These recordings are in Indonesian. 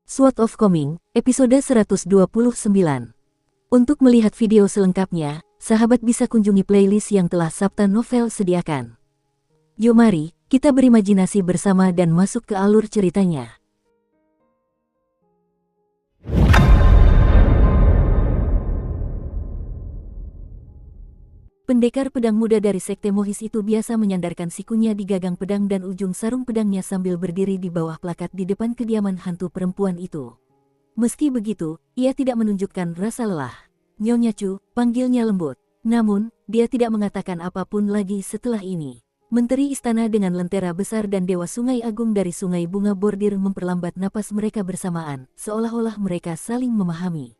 Sword of Coming, episode 129. Untuk melihat video selengkapnya, sahabat bisa kunjungi playlist yang telah Sabta Novel sediakan. Yo mari, kita berimajinasi bersama dan masuk ke alur ceritanya. Pendekar pedang muda dari Sekte Mohis itu biasa menyandarkan sikunya di gagang pedang dan ujung sarung pedangnya sambil berdiri di bawah plakat di depan kediaman hantu perempuan itu. Meski begitu, ia tidak menunjukkan rasa lelah. Nyonya Chu, panggilnya lembut. Namun, dia tidak mengatakan apapun lagi setelah ini. Menteri istana dengan lentera besar dan Dewa Sungai Agung dari Sungai Bunga Bordir memperlambat napas mereka bersamaan, seolah-olah mereka saling memahami.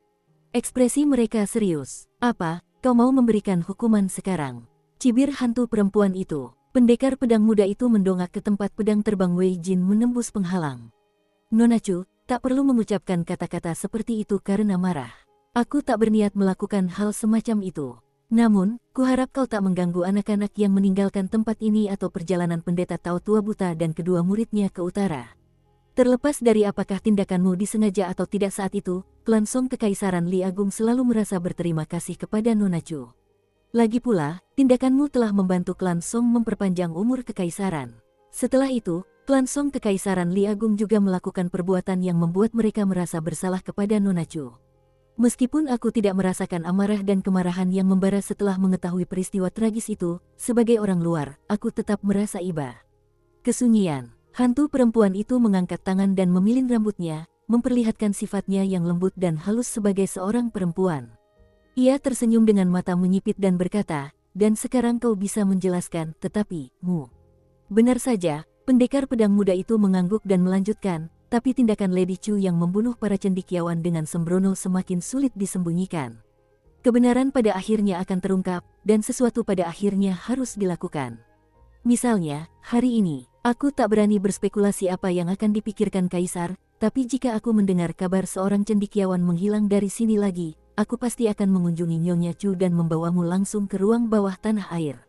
Ekspresi mereka serius. Apa? Kau mau memberikan hukuman sekarang? Cibir hantu perempuan itu. Pendekar pedang muda itu mendongak ke tempat pedang terbang Wei Jin menembus penghalang. Nona Chu, tak perlu mengucapkan kata-kata seperti itu karena marah. Aku tak berniat melakukan hal semacam itu. Namun, kuharap kau tak mengganggu anak-anak yang meninggalkan tempat ini atau perjalanan pendeta Tao Tua Buta dan kedua muridnya ke utara. Terlepas dari apakah tindakanmu disengaja atau tidak saat itu, klan Song Kekaisaran Li Agung selalu merasa berterima kasih kepada Nona Chu. Lagi pula, tindakanmu telah membantu klan Song memperpanjang umur kekaisaran. Setelah itu, klan Song Kekaisaran Li Agung juga melakukan perbuatan yang membuat mereka merasa bersalah kepada Nona Chu. Meskipun aku tidak merasakan amarah dan kemarahan yang membara setelah mengetahui peristiwa tragis itu, sebagai orang luar, aku tetap merasa iba. Kesunyian. Hantu perempuan itu mengangkat tangan dan memilin rambutnya, memperlihatkan sifatnya yang lembut dan halus sebagai seorang perempuan. Ia tersenyum dengan mata menyipit dan berkata, dan sekarang kau bisa menjelaskan, tetapi, mu. Benar saja, pendekar pedang muda itu mengangguk dan melanjutkan, tapi tindakan Lady Chu yang membunuh para cendekiawan dengan sembrono semakin sulit disembunyikan. Kebenaran pada akhirnya akan terungkap, dan sesuatu pada akhirnya harus dilakukan. Misalnya, hari ini, aku tak berani berspekulasi apa yang akan dipikirkan Kaisar, tapi jika aku mendengar kabar seorang cendekiawan menghilang dari sini lagi, aku pasti akan mengunjungi Nyonya Chu dan membawamu langsung ke ruang bawah tanah air.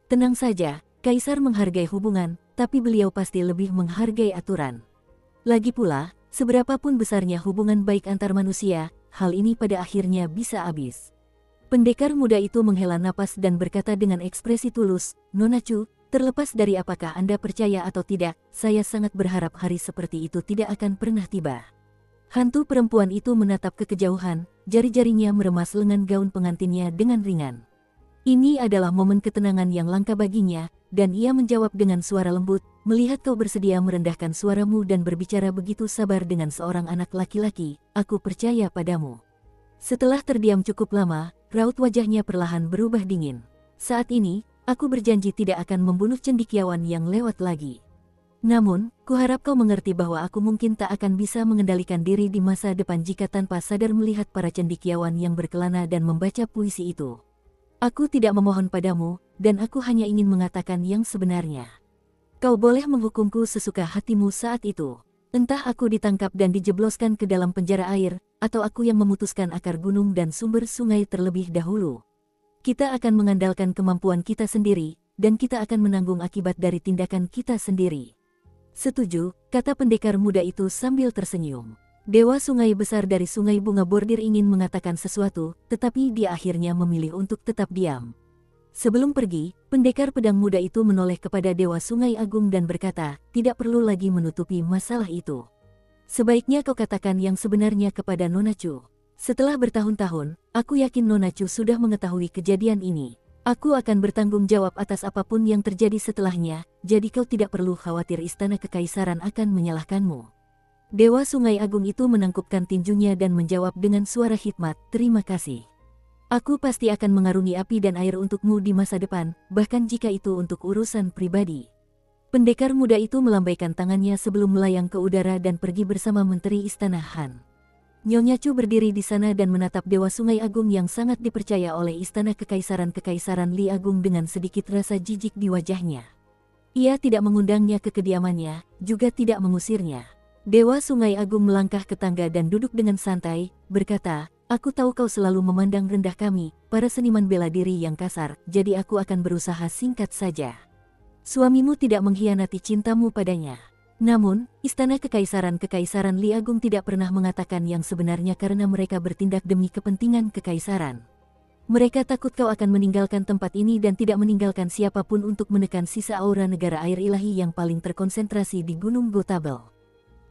Tenang saja, Kaisar menghargai hubungan, tapi beliau pasti lebih menghargai aturan. Lagi pula, seberapapun besarnya hubungan baik antar manusia, hal ini pada akhirnya bisa habis. Pendekar muda itu menghela napas dan berkata dengan ekspresi tulus, Nona Chu, terlepas dari apakah Anda percaya atau tidak, saya sangat berharap hari seperti itu tidak akan pernah tiba. Hantu perempuan itu menatap ke kejauhan, jari-jarinya meremas lengan gaun pengantinnya dengan ringan. Ini adalah momen ketenangan yang langka baginya, dan ia menjawab dengan suara lembut, melihat kau bersedia merendahkan suaramu dan berbicara begitu sabar dengan seorang anak laki-laki, aku percaya padamu. Setelah terdiam cukup lama, raut wajahnya perlahan berubah dingin. Saat ini, aku berjanji tidak akan membunuh cendekiawan yang lewat lagi. Namun, kuharap kau mengerti bahwa aku mungkin tak akan bisa mengendalikan diri di masa depan jika tanpa sadar melihat para cendekiawan yang berkelana dan membaca puisi itu. Aku tidak memohon padamu, dan aku hanya ingin mengatakan yang sebenarnya. Kau boleh menghukumku sesuka hatimu saat itu. Entah aku ditangkap dan dijebloskan ke dalam penjara air, atau aku yang memutuskan akar gunung dan sumber sungai terlebih dahulu. Kita akan mengandalkan kemampuan kita sendiri, dan kita akan menanggung akibat dari tindakan kita sendiri. Setuju, kata pendekar muda itu sambil tersenyum. Dewa Sungai Besar dari Sungai Bunga Bordir ingin mengatakan sesuatu, tetapi dia akhirnya memilih untuk tetap diam. Sebelum pergi, pendekar pedang muda itu menoleh kepada Dewa Sungai Agung dan berkata, tidak perlu lagi menutupi masalah itu. Sebaiknya kau katakan yang sebenarnya kepada Nona Chu. Setelah bertahun-tahun, aku yakin Nona Chu sudah mengetahui kejadian ini. Aku akan bertanggung jawab atas apapun yang terjadi setelahnya, jadi kau tidak perlu khawatir Istana Kekaisaran akan menyalahkanmu. Dewa Sungai Agung itu menangkupkan tinjunya dan menjawab dengan suara hikmat, terima kasih. Aku pasti akan mengarungi api dan air untukmu di masa depan, bahkan jika itu untuk urusan pribadi. Pendekar muda itu melambaikan tangannya sebelum melayang ke udara dan pergi bersama Menteri Istana Han. Nyonya Chu berdiri di sana dan menatap Dewa Sungai Agung yang sangat dipercaya oleh Istana Kekaisaran Li Agung dengan sedikit rasa jijik di wajahnya. Ia tidak mengundangnya ke kediamannya, juga tidak mengusirnya. Dewa Sungai Agung melangkah ke tangga dan duduk dengan santai, berkata, aku tahu kau selalu memandang rendah kami, para seniman bela diri yang kasar, jadi aku akan berusaha singkat saja. Suamimu tidak mengkhianati cintamu padanya. Namun, istana Kekaisaran Li Agung tidak pernah mengatakan yang sebenarnya karena mereka bertindak demi kepentingan kekaisaran. Mereka takut kau akan meninggalkan tempat ini dan tidak meninggalkan siapapun untuk menekan sisa aura negara air ilahi yang paling terkonsentrasi di Gunung Gotabel.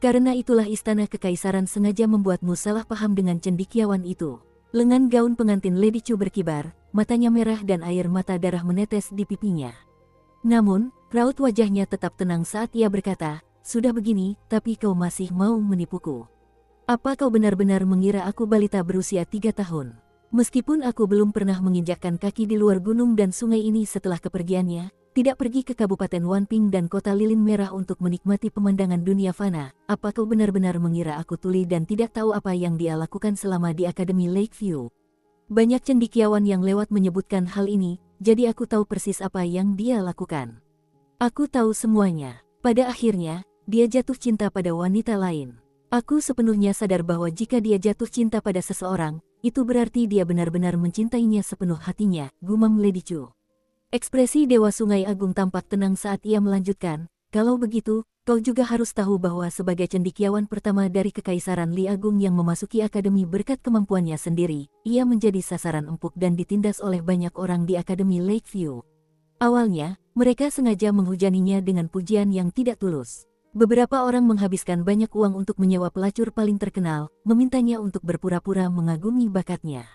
Karena itulah istana kekaisaran sengaja membuatmu salah paham dengan cendekiawan itu. Lengan gaun pengantin Lady Chu berkibar, matanya merah dan air mata darah menetes di pipinya. Namun, raut wajahnya tetap tenang saat ia berkata, "Sudah begini, tapi kau masih mau menipuku. Apa kau benar-benar mengira aku balita berusia 3 tahun? Meskipun aku belum pernah menginjakkan kaki di luar gunung dan sungai ini setelah kepergiannya, tidak pergi ke Kabupaten Wanping dan kota lilin merah untuk menikmati pemandangan dunia fana, apa kau benar-benar mengira aku tuli dan tidak tahu apa yang dia lakukan selama di Akademi Lakeview?" Banyak cendekiawan yang lewat menyebutkan hal ini, jadi aku tahu persis apa yang dia lakukan. Aku tahu semuanya. Pada akhirnya, dia jatuh cinta pada wanita lain. Aku sepenuhnya sadar bahwa jika dia jatuh cinta pada seseorang, itu berarti dia benar-benar mencintainya sepenuh hatinya, gumam Lady Chu. Ekspresi Dewa Sungai Agung tampak tenang saat ia melanjutkan, "Kalau begitu, kau juga harus tahu bahwa sebagai cendekiawan pertama dari Kekaisaran Li Agung yang memasuki akademi berkat kemampuannya sendiri, ia menjadi sasaran empuk dan ditindas oleh banyak orang di Akademi Lakeview. Awalnya, mereka sengaja menghujaninya dengan pujian yang tidak tulus. Beberapa orang menghabiskan banyak uang untuk menyewa pelacur paling terkenal, memintanya untuk berpura-pura mengagumi bakatnya.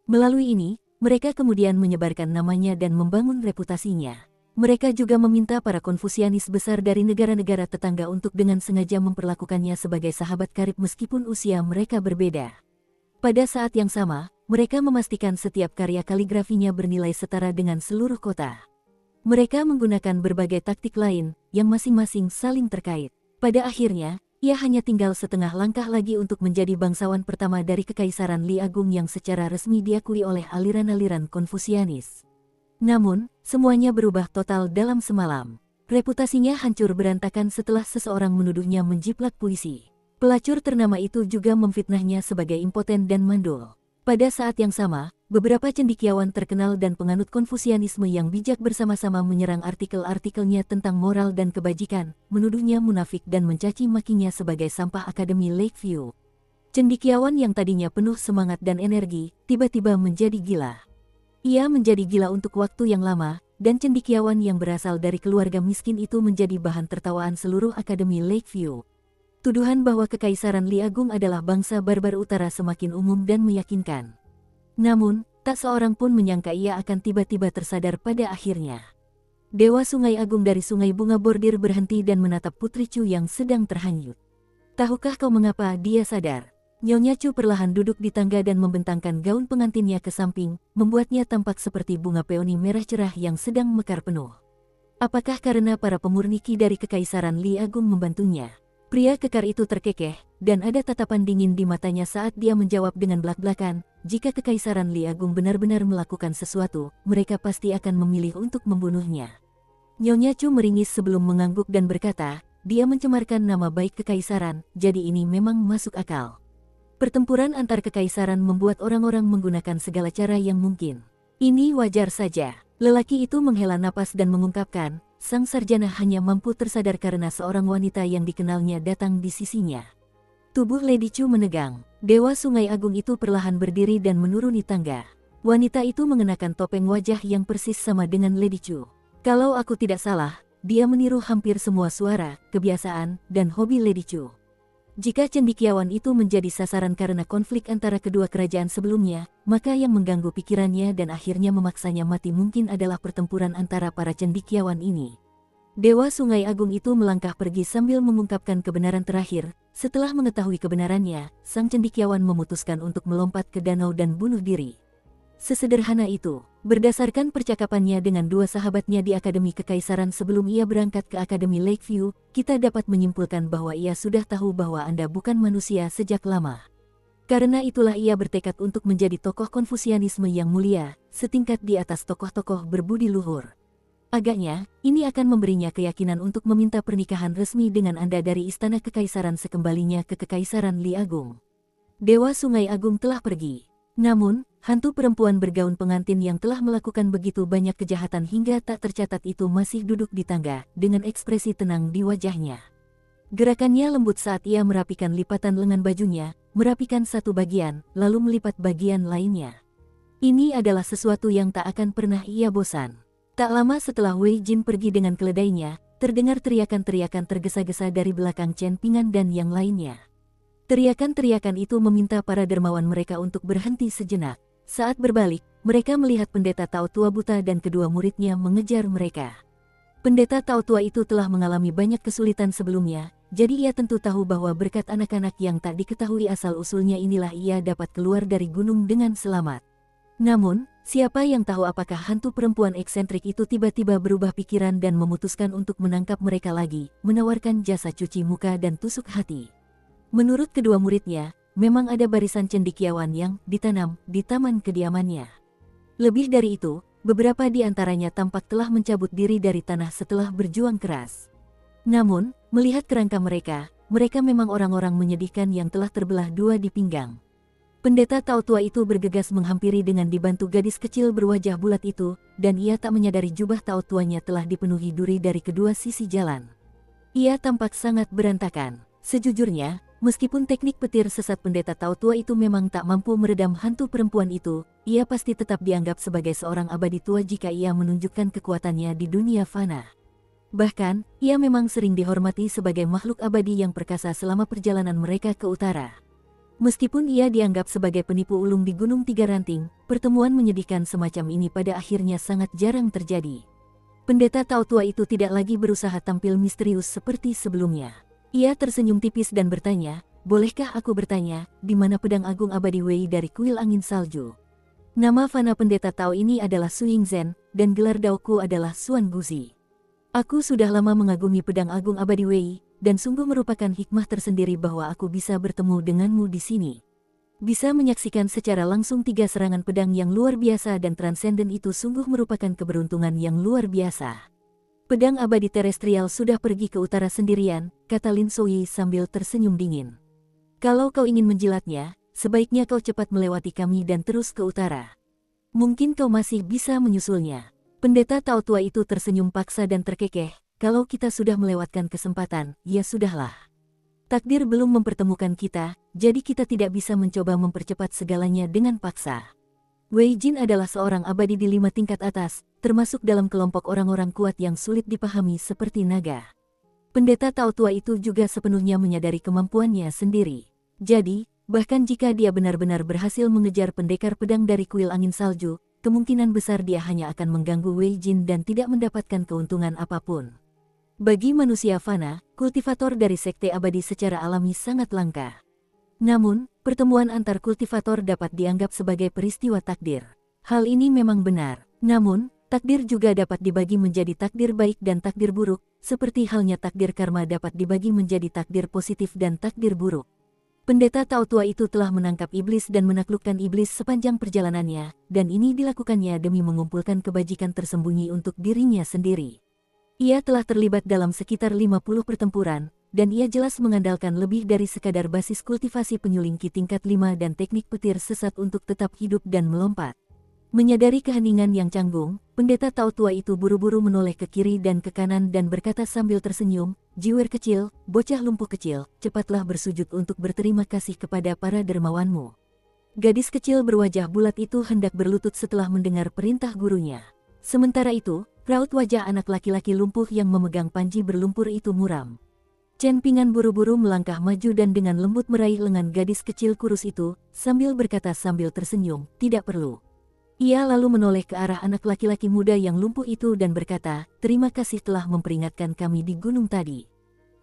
Melalui ini, mereka kemudian menyebarkan namanya dan membangun reputasinya. Mereka juga meminta para konfusianis besar dari negara-negara tetangga untuk dengan sengaja memperlakukannya sebagai sahabat karib meskipun usia mereka berbeda. Pada saat yang sama, mereka memastikan setiap karya kaligrafinya bernilai setara dengan seluruh kota. Mereka menggunakan berbagai taktik lain, yang masing-masing saling terkait. Pada akhirnya, ia hanya tinggal setengah langkah lagi untuk menjadi bangsawan pertama dari Kekaisaran Li Agung yang secara resmi diakui oleh aliran-aliran Konfusianis. Namun, semuanya berubah total dalam semalam. Reputasinya hancur berantakan setelah seseorang menuduhnya menjiplak puisi. Pelacur ternama itu juga memfitnahnya sebagai impoten dan mandul. Pada saat yang sama, beberapa cendekiawan terkenal dan penganut Konfusianisme yang bijak bersama-sama menyerang artikel-artikelnya tentang moral dan kebajikan, menuduhnya munafik dan mencaci makinya sebagai sampah Akademi Lakeview. Cendekiawan yang tadinya penuh semangat dan energi, tiba-tiba menjadi gila. Ia menjadi gila untuk waktu yang lama, dan cendekiawan yang berasal dari keluarga miskin itu menjadi bahan tertawaan seluruh Akademi Lakeview. Tuduhan bahwa Kekaisaran Li Agung adalah bangsa barbar utara semakin umum dan meyakinkan. Namun, tak seorang pun menyangka ia akan tiba-tiba tersadar pada akhirnya. Dewa Sungai Agung dari Sungai Bunga Bordir berhenti dan menatap Putri Chu yang sedang terhanyut. "Tahukah kau mengapa dia sadar?" Nyonya Chu perlahan duduk di tangga dan membentangkan gaun pengantinnya ke samping, membuatnya tampak seperti bunga peoni merah cerah yang sedang mekar penuh. "Apakah karena para pemurniki dari Kekaisaran Li Agung membantunya?" Pria kekar itu terkekeh, dan ada tatapan dingin di matanya saat dia menjawab dengan belak-belakan, "Jika Kekaisaran Li Agung benar-benar melakukan sesuatu, mereka pasti akan memilih untuk membunuhnya." Nyonya Chu meringis sebelum mengangguk dan berkata, "Dia mencemarkan nama baik Kekaisaran, jadi ini memang masuk akal." Pertempuran antar kekaisaran membuat orang-orang menggunakan segala cara yang mungkin. Ini wajar saja. Lelaki itu menghela napas dan mengungkapkan, sang sarjana hanya mampu tersadar karena seorang wanita yang dikenalnya datang di sisinya. Tubuh Lady Chu menegang. Dewa Sungai Agung itu perlahan berdiri dan menuruni tangga. Wanita itu mengenakan topeng wajah yang persis sama dengan Lady Chu. Kalau aku tidak salah, dia meniru hampir semua suara, kebiasaan, dan hobi Lady Chu. Jika cendekiawan itu menjadi sasaran karena konflik antara kedua kerajaan sebelumnya, maka yang mengganggu pikirannya dan akhirnya memaksanya mati mungkin adalah pertempuran antara para cendekiawan ini. Dewa Sungai Agung itu melangkah pergi sambil mengungkapkan kebenaran terakhir. Setelah mengetahui kebenarannya, sang cendekiawan memutuskan untuk melompat ke danau dan bunuh diri. Sesederhana itu, berdasarkan percakapannya dengan dua sahabatnya di Akademi Kekaisaran sebelum ia berangkat ke Akademi Lakeview, kita dapat menyimpulkan bahwa ia sudah tahu bahwa Anda bukan manusia sejak lama. Karena itulah ia bertekad untuk menjadi tokoh Konfusianisme yang mulia, setingkat di atas tokoh-tokoh berbudi luhur. Agaknya, ini akan memberinya keyakinan untuk meminta pernikahan resmi dengan Anda dari Istana Kekaisaran sekembalinya ke Kekaisaran Li Agung. Dewa Sungai Agung telah pergi. Namun, hantu perempuan bergaun pengantin yang telah melakukan begitu banyak kejahatan hingga tak tercatat itu masih duduk di tangga, dengan ekspresi tenang di wajahnya. Gerakannya lembut saat ia merapikan lipatan lengan bajunya, merapikan satu bagian, lalu melipat bagian lainnya. Ini adalah sesuatu yang tak akan pernah ia bosan. Tak lama setelah Wei Jin pergi dengan keledainya, terdengar teriakan-teriakan tergesa-gesa dari belakang Chen Pingan dan yang lainnya. Teriakan-teriakan itu meminta para dermawan mereka untuk berhenti sejenak. Saat berbalik, mereka melihat pendeta Tao Tua buta dan kedua muridnya mengejar mereka. Pendeta Tao Tua itu telah mengalami banyak kesulitan sebelumnya, jadi ia tentu tahu bahwa berkat anak-anak yang tak diketahui asal-usulnya inilah ia dapat keluar dari gunung dengan selamat. Namun, siapa yang tahu apakah hantu perempuan eksentrik itu tiba-tiba berubah pikiran dan memutuskan untuk menangkap mereka lagi, menawarkan jasa cuci muka dan tusuk hati. Menurut kedua muridnya, memang ada barisan cendekiawan yang ditanam di taman kediamannya. Lebih dari itu, beberapa di antaranya tampak telah mencabut diri dari tanah setelah berjuang keras. Namun, melihat kerangka mereka memang orang-orang menyedihkan yang telah terbelah dua di pinggang. Pendeta Tao Tua itu bergegas menghampiri dengan dibantu gadis kecil berwajah bulat itu, dan ia tak menyadari jubah Tao Tuanya telah dipenuhi duri dari kedua sisi jalan. Ia tampak sangat berantakan. Sejujurnya, meskipun teknik petir sesat pendeta Tao Tua itu memang tak mampu meredam hantu perempuan itu, ia pasti tetap dianggap sebagai seorang abadi tua jika ia menunjukkan kekuatannya di dunia fana. Bahkan, ia memang sering dihormati sebagai makhluk abadi yang perkasa selama perjalanan mereka ke utara. Meskipun ia dianggap sebagai penipu ulung di Gunung Tiga Ranting, pertemuan menyedihkan semacam ini pada akhirnya sangat jarang terjadi. Pendeta Tao Tua itu tidak lagi berusaha tampil misterius seperti sebelumnya. Ia tersenyum tipis dan bertanya, "Bolehkah aku bertanya, di mana pedang agung abadi Wei dari kuil angin salju?" Nama fana pendeta Tao ini adalah Su Yingzhen, dan gelar daoku adalah Suan Guzi. Aku sudah lama mengagumi pedang agung abadi Wei, dan sungguh merupakan hikmah tersendiri bahwa aku bisa bertemu denganmu di sini. Bisa menyaksikan secara langsung 3 serangan pedang yang luar biasa dan transenden itu sungguh merupakan keberuntungan yang luar biasa. Pedang abadi terestrial sudah pergi ke utara sendirian, kata Lin Souyi sambil tersenyum dingin. Kalau kau ingin menjilatnya, sebaiknya kau cepat melewati kami dan terus ke utara. Mungkin kau masih bisa menyusulnya. Pendeta Tao Tua itu tersenyum paksa dan terkekeh, kalau kita sudah melewatkan kesempatan, ya sudahlah. Takdir belum mempertemukan kita, jadi kita tidak bisa mencoba mempercepat segalanya dengan paksa. Wei Jin adalah seorang abadi di 5 tingkat atas, termasuk dalam kelompok orang-orang kuat yang sulit dipahami seperti naga. Pendeta Tao Tua itu juga sepenuhnya menyadari kemampuannya sendiri. Jadi, bahkan jika dia benar-benar berhasil mengejar pendekar pedang dari kuil angin salju, kemungkinan besar dia hanya akan mengganggu Wei Jin dan tidak mendapatkan keuntungan apapun. Bagi manusia fana, kultivator dari sekte abadi secara alami sangat langka. Namun, pertemuan antar kultivator dapat dianggap sebagai peristiwa takdir. Hal ini memang benar. Namun, takdir juga dapat dibagi menjadi takdir baik dan takdir buruk, seperti halnya takdir karma dapat dibagi menjadi takdir positif dan takdir buruk. Pendeta Tao Tua itu telah menangkap iblis dan menaklukkan iblis sepanjang perjalanannya, dan ini dilakukannya demi mengumpulkan kebajikan tersembunyi untuk dirinya sendiri. Ia telah terlibat dalam sekitar 50 pertempuran, dan ia jelas mengandalkan lebih dari sekadar basis kultivasi penyuling ki tingkat 5 dan teknik petir sesat untuk tetap hidup dan melompat. Menyadari keheningan yang canggung, pendeta Tao Tua itu buru-buru menoleh ke kiri dan ke kanan dan berkata sambil tersenyum, "Jiwer kecil, bocah lumpuh kecil, cepatlah bersujud untuk berterima kasih kepada para dermawanmu." Gadis kecil berwajah bulat itu hendak berlutut setelah mendengar perintah gurunya. Sementara itu, raut wajah anak laki-laki lumpuh yang memegang panji berlumpur itu muram. Chen Pingan buru-buru melangkah maju dan dengan lembut meraih lengan gadis kecil kurus itu, sambil berkata sambil tersenyum, "Tidak perlu." Ia lalu menoleh ke arah anak laki-laki muda yang lumpuh itu dan berkata, "Terima kasih telah memperingatkan kami di gunung tadi."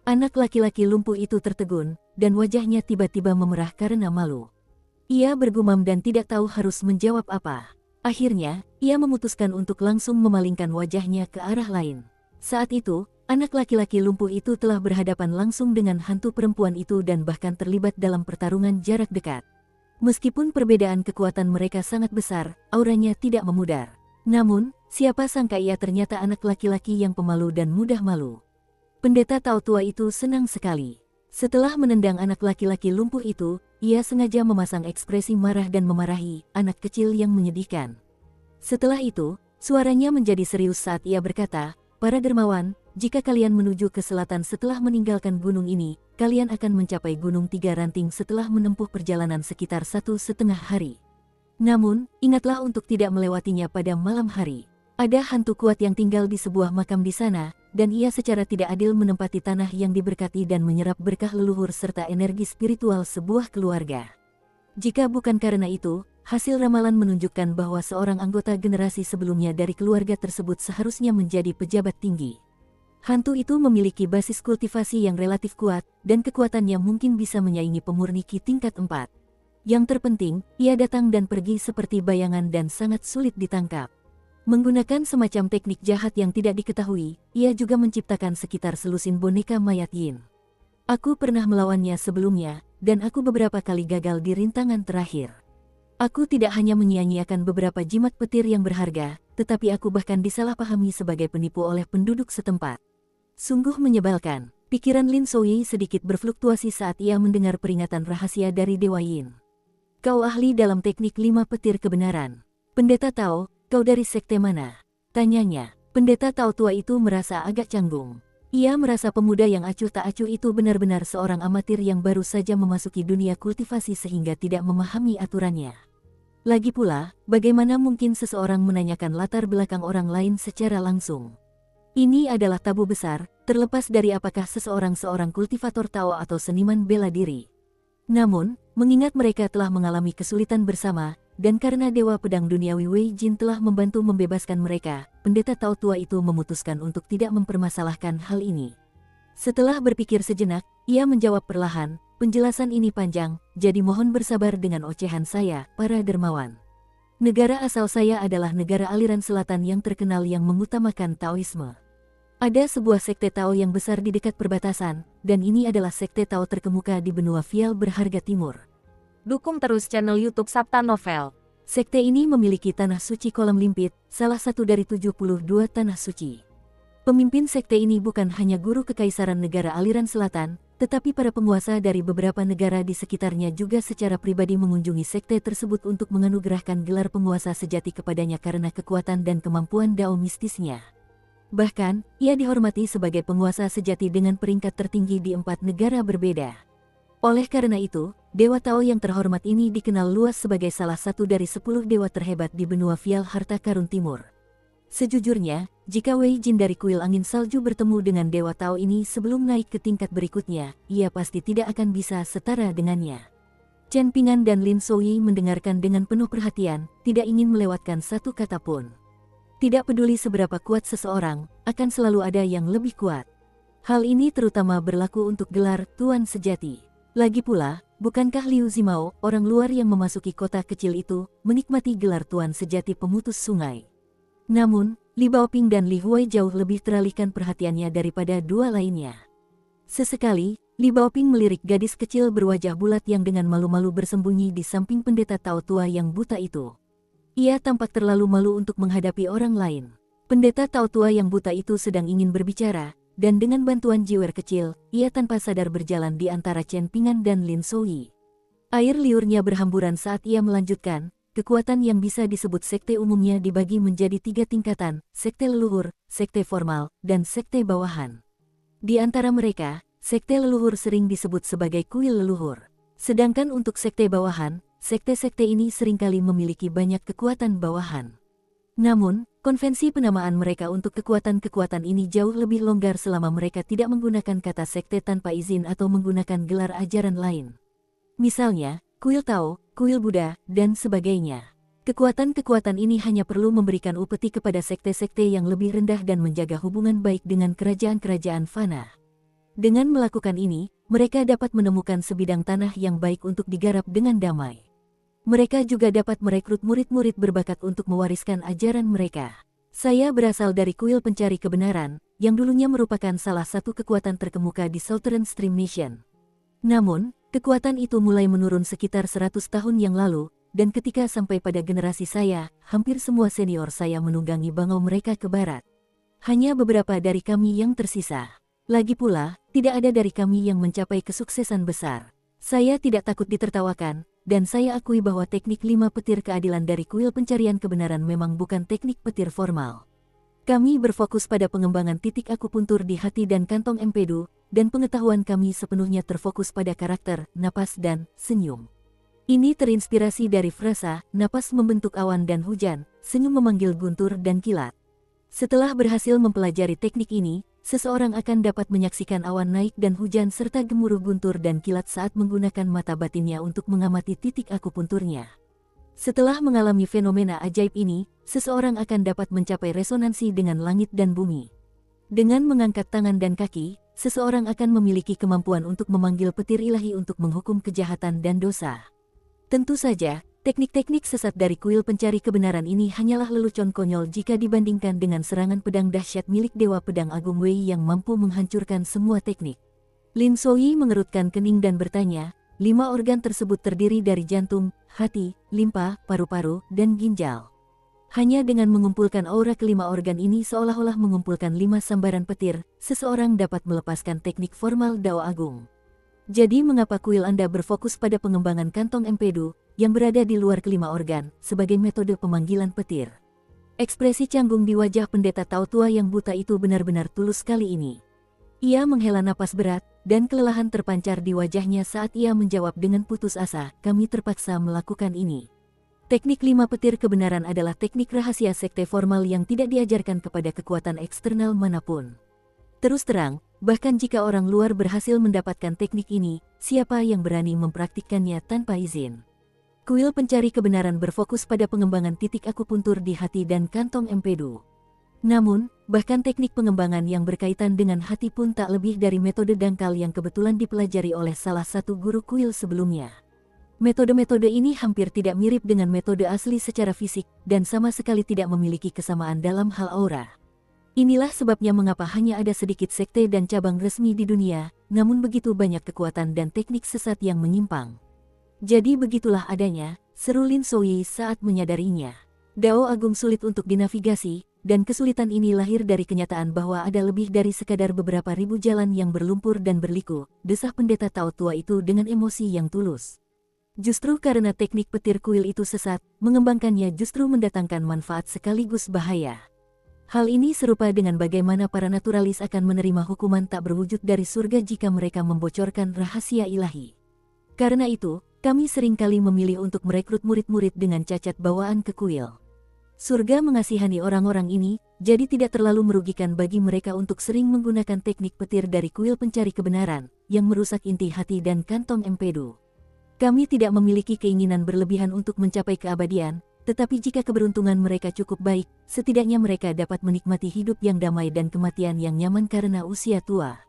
Anak laki-laki lumpuh itu tertegun, dan wajahnya tiba-tiba memerah karena malu. Ia bergumam dan tidak tahu harus menjawab apa. Akhirnya, ia memutuskan untuk langsung memalingkan wajahnya ke arah lain. Saat itu, anak laki-laki lumpuh itu telah berhadapan langsung dengan hantu perempuan itu dan bahkan terlibat dalam pertarungan jarak dekat. Meskipun perbedaan kekuatan mereka sangat besar, auranya tidak memudar. Namun, siapa sangka ia ternyata anak laki-laki yang pemalu dan mudah malu. Pendeta Tao Tua itu senang sekali. Setelah menendang anak laki-laki lumpuh itu, ia sengaja memasang ekspresi marah dan memarahi anak kecil yang menyedihkan. Setelah itu, suaranya menjadi serius saat ia berkata, "Para dermawan, jika kalian menuju ke selatan setelah meninggalkan gunung ini, kalian akan mencapai Gunung Tiga Ranting setelah menempuh perjalanan sekitar 1,5 hari. Namun, ingatlah untuk tidak melewatinya pada malam hari. Ada hantu kuat yang tinggal di sebuah makam di sana, dan ia secara tidak adil menempati tanah yang diberkati dan menyerap berkah leluhur serta energi spiritual sebuah keluarga. Jika bukan karena itu, hasil ramalan menunjukkan bahwa seorang anggota generasi sebelumnya dari keluarga tersebut seharusnya menjadi pejabat tinggi. Hantu itu memiliki basis kultivasi yang relatif kuat, dan kekuatannya mungkin bisa menyaingi pemurni Ki tingkat 4. Yang terpenting, ia datang dan pergi seperti bayangan dan sangat sulit ditangkap. Menggunakan semacam teknik jahat yang tidak diketahui, ia juga menciptakan sekitar selusin boneka mayat Yin. Aku pernah melawannya sebelumnya, dan aku beberapa kali gagal di rintangan terakhir. Aku tidak hanya menyia-nyiakan beberapa jimat petir yang berharga, tetapi aku bahkan disalahpahami sebagai penipu oleh penduduk setempat. Sungguh menyebalkan. Pikiran Lin Souyi sedikit berfluktuasi saat ia mendengar peringatan rahasia dari Dewa Yin. Kau ahli dalam teknik 5 petir kebenaran. Pendeta Tao, kau dari sekte mana? Tanyanya. Pendeta Tao tua itu merasa agak canggung. Ia merasa pemuda yang acuh tak acuh itu benar-benar seorang amatir yang baru saja memasuki dunia kultivasi sehingga tidak memahami aturannya. Lagi pula, bagaimana mungkin seseorang menanyakan latar belakang orang lain secara langsung? Ini adalah tabu besar, terlepas dari apakah seorang kultivator Tao atau seniman bela diri. Namun, mengingat mereka telah mengalami kesulitan bersama, dan karena Dewa Pedang Duniawi Wei Jin telah membantu membebaskan mereka, pendeta Tao tua itu memutuskan untuk tidak mempermasalahkan hal ini. Setelah berpikir sejenak, ia menjawab perlahan, penjelasan ini panjang, jadi mohon bersabar dengan ocehan saya, para dermawan. Negara asal saya adalah negara aliran selatan yang terkenal yang mengutamakan Taoisme. Ada sebuah sekte Tao yang besar di dekat perbatasan, dan ini adalah sekte Tao terkemuka di benua Vial Berharga Timur. Dukung terus channel YouTube Sabta Novel. Sekte ini memiliki tanah suci kolam limpit, salah satu dari 72 tanah suci. Pemimpin sekte ini bukan hanya guru kekaisaran negara aliran selatan, tetapi para penguasa dari beberapa negara di sekitarnya juga secara pribadi mengunjungi sekte tersebut untuk menganugerahkan gelar penguasa sejati kepadanya karena kekuatan dan kemampuan dao mistisnya. Bahkan, ia dihormati sebagai penguasa sejati dengan peringkat tertinggi di 4 negara berbeda. Oleh karena itu, Dewa Tao yang terhormat ini dikenal luas sebagai salah satu dari 10 dewa terhebat di benua Vial Harta Karun Timur. Sejujurnya, jika Wei Jin dari kuil angin salju bertemu dengan Dewa Tao ini sebelum naik ke tingkat berikutnya, ia pasti tidak akan bisa setara dengannya. Chen Pingan dan Lin Souyi mendengarkan dengan penuh perhatian, tidak ingin melewatkan satu kata pun. Tidak peduli seberapa kuat seseorang, akan selalu ada yang lebih kuat. Hal ini terutama berlaku untuk gelar Tuan Sejati. Lagi pula, bukankah Liu Zimao, orang luar yang memasuki kota kecil itu, menikmati gelar Tuan Sejati pemutus sungai? Namun, Li Baoping dan Li Huai jauh lebih teralihkan perhatiannya daripada dua lainnya. Sesekali, Li Baoping melirik gadis kecil berwajah bulat yang dengan malu-malu bersembunyi di samping pendeta Tao tua yang buta itu. Ia tampak terlalu malu untuk menghadapi orang lain. Pendeta Tao tua yang buta itu sedang ingin berbicara, dan dengan bantuan jiwer kecil, ia tanpa sadar berjalan di antara Chen Pingan dan Lin Souyi. Air liurnya berhamburan saat ia melanjutkan, kekuatan yang bisa disebut sekte umumnya dibagi menjadi 3 tingkatan, sekte leluhur, sekte formal, dan sekte bawahan. Di antara mereka, sekte leluhur sering disebut sebagai kuil leluhur. Sedangkan untuk sekte bawahan, sekte-sekte ini seringkali memiliki banyak kekuatan bawahan. Namun, konvensi penamaan mereka untuk kekuatan-kekuatan ini jauh lebih longgar selama mereka tidak menggunakan kata sekte tanpa izin atau menggunakan gelar ajaran lain. Misalnya, kuil Tao, kuil Buddha, dan sebagainya. Kekuatan-kekuatan ini hanya perlu memberikan upeti kepada sekte-sekte yang lebih rendah dan menjaga hubungan baik dengan kerajaan-kerajaan fana. Dengan melakukan ini, mereka dapat menemukan sebidang tanah yang baik untuk digarap dengan damai. Mereka juga dapat merekrut murid-murid berbakat untuk mewariskan ajaran mereka. Saya berasal dari kuil pencari kebenaran, yang dulunya merupakan salah satu kekuatan terkemuka di Southern Stream Nation. Namun, kekuatan itu mulai menurun sekitar 100 tahun yang lalu, dan ketika sampai pada generasi saya, hampir semua senior saya menunggangi bangau mereka ke barat. Hanya beberapa dari kami yang tersisa. Lagi pula, tidak ada dari kami yang mencapai kesuksesan besar. Saya tidak takut ditertawakan, dan saya akui bahwa teknik 5 petir keadilan dari kuil pencarian kebenaran memang bukan teknik petir formal. Kami berfokus pada pengembangan titik akupuntur di hati dan kantong empedu, dan pengetahuan kami sepenuhnya terfokus pada karakter, napas dan senyum. Ini terinspirasi dari frasa, napas membentuk awan dan hujan, senyum memanggil guntur dan kilat. Setelah berhasil mempelajari teknik ini, seseorang akan dapat menyaksikan awan naik dan hujan serta gemuruh guntur dan kilat saat menggunakan mata batinnya untuk mengamati titik akupunturnya. Setelah mengalami fenomena ajaib ini, seseorang akan dapat mencapai resonansi dengan langit dan bumi. Dengan mengangkat tangan dan kaki, seseorang akan memiliki kemampuan untuk memanggil petir ilahi untuk menghukum kejahatan dan dosa. Tentu saja, teknik-teknik sesat dari kuil pencari kebenaran ini hanyalah lelucon konyol jika dibandingkan dengan serangan pedang dahsyat milik Dewa Pedang Agung Wei yang mampu menghancurkan semua teknik. Lin Soyi mengerutkan kening dan bertanya, 5 organ tersebut terdiri dari jantung, hati, limpa, paru-paru, dan ginjal. Hanya dengan mengumpulkan aura kelima organ ini seolah-olah mengumpulkan 5 sambaran petir, seseorang dapat melepaskan teknik formal Dao Agung. Jadi mengapa kuil Anda berfokus pada pengembangan kantong empedu, yang berada di luar kelima organ, sebagai metode pemanggilan petir? Ekspresi canggung di wajah pendeta Tao tua yang buta itu benar-benar tulus kali ini. Ia menghela napas berat, dan kelelahan terpancar di wajahnya saat ia menjawab dengan putus asa, kami terpaksa melakukan ini. Teknik 5 petir kebenaran adalah teknik rahasia sekte formal yang tidak diajarkan kepada kekuatan eksternal manapun. Terus terang, bahkan jika orang luar berhasil mendapatkan teknik ini, siapa yang berani mempraktikkannya tanpa izin? Kuil pencari kebenaran berfokus pada pengembangan titik akupuntur di hati dan kantong empedu. Namun, bahkan teknik pengembangan yang berkaitan dengan hati pun tak lebih dari metode dangkal yang kebetulan dipelajari oleh salah satu guru kuil sebelumnya. Metode-metode ini hampir tidak mirip dengan metode asli secara fisik, dan sama sekali tidak memiliki kesamaan dalam hal aura. Inilah sebabnya mengapa hanya ada sedikit sekte dan cabang resmi di dunia, namun begitu banyak kekuatan dan teknik sesat yang menyimpang. Jadi begitulah adanya, seru Lin Soyi saat menyadarinya. Dao Agung sulit untuk dinavigasi, dan kesulitan ini lahir dari kenyataan bahwa ada lebih dari sekadar beberapa ribu jalan yang berlumpur dan berliku, desah pendeta Tao tua itu dengan emosi yang tulus. Justru karena teknik petir kuil itu sesat, mengembangkannya justru mendatangkan manfaat sekaligus bahaya. Hal ini serupa dengan bagaimana para naturalis akan menerima hukuman tak berwujud dari surga jika mereka membocorkan rahasia ilahi. Karena itu, kami seringkali memilih untuk merekrut murid-murid dengan cacat bawaan ke kuil. Surga mengasihani orang-orang ini, jadi tidak terlalu merugikan bagi mereka untuk sering menggunakan teknik petir dari kuil pencari kebenaran, yang merusak inti hati dan kantong empedu. Kami tidak memiliki keinginan berlebihan untuk mencapai keabadian, tetapi jika keberuntungan mereka cukup baik, setidaknya mereka dapat menikmati hidup yang damai dan kematian yang nyaman karena usia tua.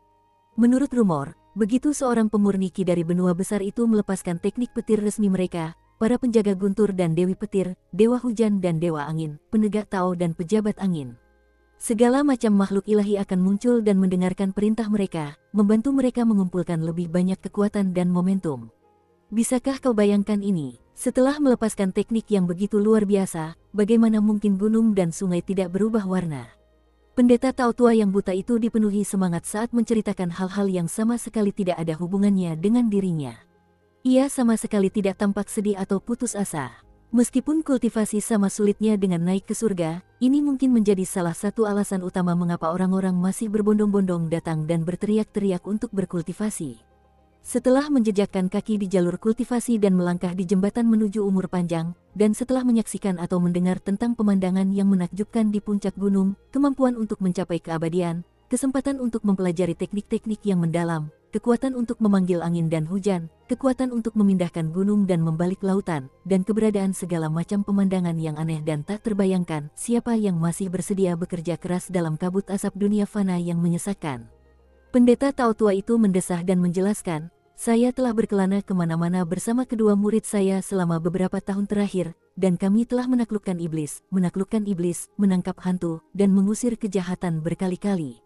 Menurut rumor, begitu seorang pemurni ki dari benua besar itu melepaskan teknik petir resmi mereka, para penjaga guntur dan dewi petir, dewa hujan dan dewa angin, penegak Tao dan pejabat angin. Segala macam makhluk ilahi akan muncul dan mendengarkan perintah mereka, membantu mereka mengumpulkan lebih banyak kekuatan dan momentum. Bisakah kau bayangkan ini? Setelah melepaskan teknik yang begitu luar biasa, bagaimana mungkin gunung dan sungai tidak berubah warna? Pendeta Tao tua yang buta itu dipenuhi semangat saat menceritakan hal-hal yang sama sekali tidak ada hubungannya dengan dirinya. Ia sama sekali tidak tampak sedih atau putus asa. Meskipun kultivasi sama sulitnya dengan naik ke surga, ini mungkin menjadi salah satu alasan utama mengapa orang-orang masih berbondong-bondong datang dan berteriak-teriak untuk berkultivasi. Setelah menjejakkan kaki di jalur kultivasi dan melangkah di jembatan menuju umur panjang, dan setelah menyaksikan atau mendengar tentang pemandangan yang menakjubkan di puncak gunung, kemampuan untuk mencapai keabadian, kesempatan untuk mempelajari teknik-teknik yang mendalam, kekuatan untuk memanggil angin dan hujan, kekuatan untuk memindahkan gunung dan membalik lautan, dan keberadaan segala macam pemandangan yang aneh dan tak terbayangkan, siapa yang masih bersedia bekerja keras dalam kabut asap dunia fana yang menyesakkan? Pendeta Tao tua itu mendesah dan menjelaskan, saya telah berkelana kemana-mana bersama kedua murid saya selama beberapa tahun terakhir, dan kami telah menaklukkan iblis, menangkap hantu, dan mengusir kejahatan berkali-kali.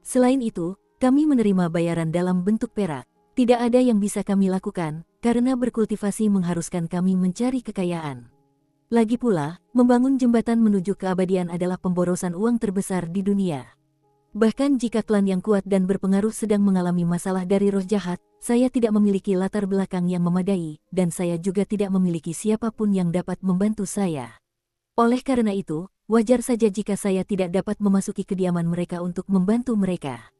Selain itu, kami menerima bayaran dalam bentuk perak. Tidak ada yang bisa kami lakukan, karena berkultivasi mengharuskan kami mencari kekayaan. Lagi pula, membangun jembatan menuju keabadian adalah pemborosan uang terbesar di dunia. Bahkan jika klan yang kuat dan berpengaruh sedang mengalami masalah dari roh jahat, saya tidak memiliki latar belakang yang memadai, dan saya juga tidak memiliki siapapun yang dapat membantu saya. Oleh karena itu, wajar saja jika saya tidak dapat memasuki kediaman mereka untuk membantu mereka.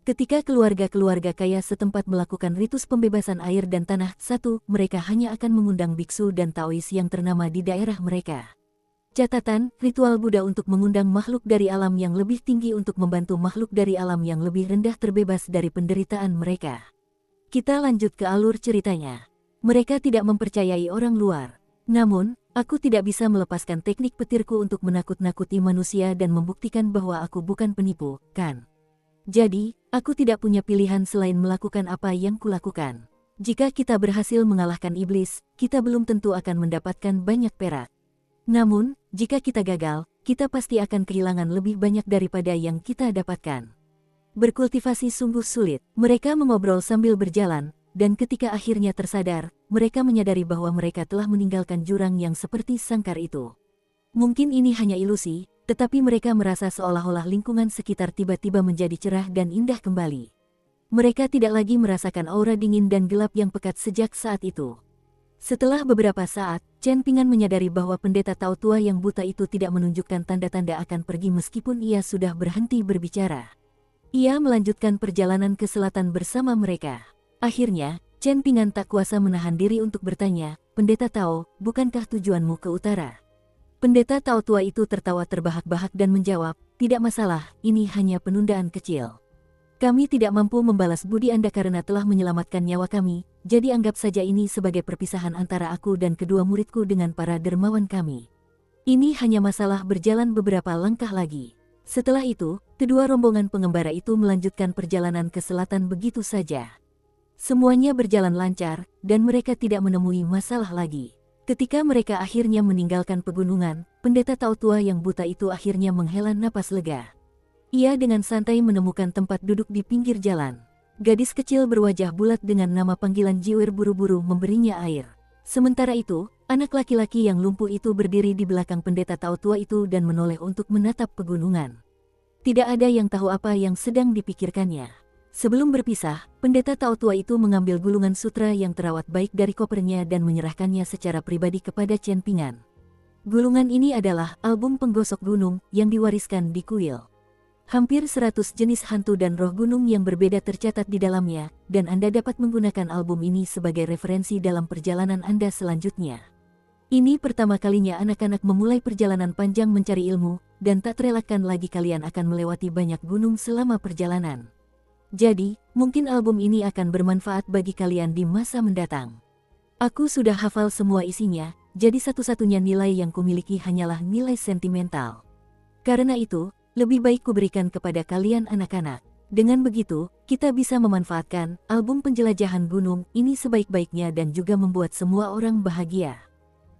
Ketika keluarga-keluarga kaya setempat melakukan ritus pembebasan air dan tanah, mereka hanya akan mengundang biksu dan Taois yang ternama di daerah mereka. Catatan, ritual Buddha untuk mengundang makhluk dari alam yang lebih tinggi untuk membantu makhluk dari alam yang lebih rendah terbebas dari penderitaan mereka. Kita lanjut ke alur ceritanya. Mereka tidak mempercayai orang luar. Namun, aku tidak bisa melepaskan teknik petirku untuk menakut-nakuti manusia dan membuktikan bahwa aku bukan penipu, kan? Jadi, aku tidak punya pilihan selain melakukan apa yang kulakukan. Jika kita berhasil mengalahkan iblis, kita belum tentu akan mendapatkan banyak perak. Namun, jika kita gagal, kita pasti akan kehilangan lebih banyak daripada yang kita dapatkan. Berkultivasi sungguh sulit. Mereka mengobrol sambil berjalan, dan ketika akhirnya tersadar, mereka menyadari bahwa mereka telah meninggalkan jurang yang seperti sangkar itu. Mungkin ini hanya ilusi, tetapi mereka merasa seolah-olah lingkungan sekitar tiba-tiba menjadi cerah dan indah kembali. Mereka tidak lagi merasakan aura dingin dan gelap yang pekat sejak saat itu. Setelah beberapa saat, Chen Pingan menyadari bahwa pendeta Tao tua yang buta itu tidak menunjukkan tanda-tanda akan pergi meskipun ia sudah berhenti berbicara. Ia melanjutkan perjalanan ke selatan bersama mereka. Akhirnya, Chen Pingan tak kuasa menahan diri untuk bertanya, "Pendeta Tao, bukankah tujuanmu ke utara?" Pendeta Tao tua itu tertawa terbahak-bahak dan menjawab, "Tidak masalah, ini hanya penundaan kecil. Kami tidak mampu membalas budi Anda karena telah menyelamatkan nyawa kami, jadi anggap saja ini sebagai perpisahan antara aku dan kedua muridku dengan para dermawan kami. Ini hanya masalah berjalan beberapa langkah lagi." Setelah itu, kedua rombongan pengembara itu melanjutkan perjalanan ke selatan begitu saja. Semuanya berjalan lancar, dan mereka tidak menemui masalah lagi. Ketika mereka akhirnya meninggalkan pegunungan, pendeta Tao tua yang buta itu akhirnya menghela napas lega. Ia dengan santai menemukan tempat duduk di pinggir jalan. Gadis kecil berwajah bulat dengan nama panggilan Jiwer buru-buru memberinya air. Sementara itu, anak laki-laki yang lumpuh itu berdiri di belakang pendeta Tao tua itu dan menoleh untuk menatap pegunungan. Tidak ada yang tahu apa yang sedang dipikirkannya. Sebelum berpisah, pendeta Tao tua itu mengambil gulungan sutra yang terawat baik dari kopernya dan menyerahkannya secara pribadi kepada Chen Pingan. Gulungan ini adalah album penggosok gunung yang diwariskan di kuil. Hampir 100 jenis hantu dan roh gunung yang berbeda tercatat di dalamnya, dan Anda dapat menggunakan album ini sebagai referensi dalam perjalanan Anda selanjutnya. Ini pertama kalinya anak-anak memulai perjalanan panjang mencari ilmu, dan tak terelakkan lagi kalian akan melewati banyak gunung selama perjalanan. Jadi, mungkin album ini akan bermanfaat bagi kalian di masa mendatang. Aku sudah hafal semua isinya, jadi satu-satunya nilai yang kumiliki hanyalah nilai sentimental. Karena itu, lebih baik kuberikan kepada kalian anak-anak. Dengan begitu, kita bisa memanfaatkan album penjelajahan gunung ini sebaik-baiknya dan juga membuat semua orang bahagia.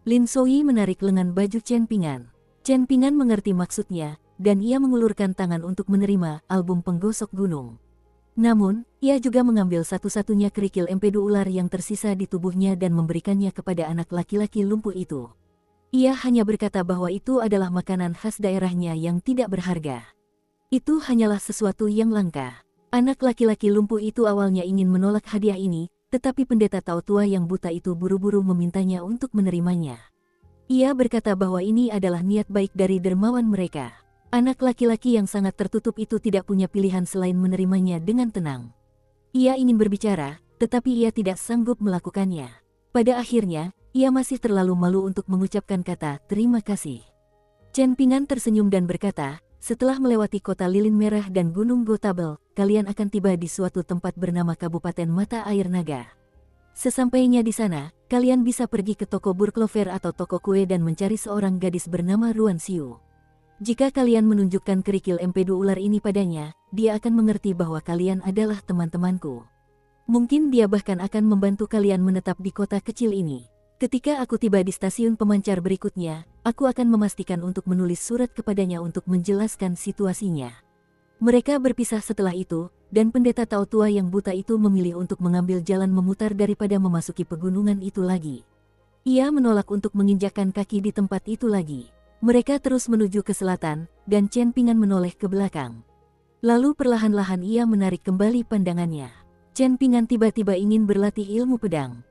Lin Soyi menarik lengan baju Chen Pingan. Chen Pingan mengerti maksudnya, dan ia mengulurkan tangan untuk menerima album penggosok gunung. Namun, ia juga mengambil satu-satunya kerikil empedu ular yang tersisa di tubuhnya dan memberikannya kepada anak laki-laki lumpuh itu. Ia hanya berkata bahwa itu adalah makanan khas daerahnya yang tidak berharga. Itu hanyalah sesuatu yang langka. Anak laki-laki lumpuh itu awalnya ingin menolak hadiah ini, tetapi pendeta Tao tua yang buta itu buru-buru memintanya untuk menerimanya. Ia berkata bahwa ini adalah niat baik dari dermawan mereka. Anak laki-laki yang sangat tertutup itu tidak punya pilihan selain menerimanya dengan tenang. Ia ingin berbicara, tetapi ia tidak sanggup melakukannya. Pada akhirnya, ia masih terlalu malu untuk mengucapkan kata terima kasih. Chen Pingan tersenyum dan berkata, "Setelah melewati kota lilin merah dan gunung Gotabel, kalian akan tiba di suatu tempat bernama Kabupaten Mata Air Naga. Sesampainya di sana, kalian bisa pergi ke toko Burklover atau toko kue dan mencari seorang gadis bernama Ruan Xiu. Jika kalian menunjukkan kerikil empedu ular ini padanya, dia akan mengerti bahwa kalian adalah teman-temanku. Mungkin dia bahkan akan membantu kalian menetap di kota kecil ini. Ketika aku tiba di stasiun pemancar berikutnya, aku akan memastikan untuk menulis surat kepadanya untuk menjelaskan situasinya." Mereka berpisah setelah itu, dan pendeta Tao tua yang buta itu memilih untuk mengambil jalan memutar daripada memasuki pegunungan itu lagi. Ia menolak untuk menginjakkan kaki di tempat itu lagi. Mereka terus menuju ke selatan, dan Chen Pingan menoleh ke belakang. Lalu perlahan-lahan ia menarik kembali pandangannya. Chen Pingan tiba-tiba ingin berlatih ilmu pedang.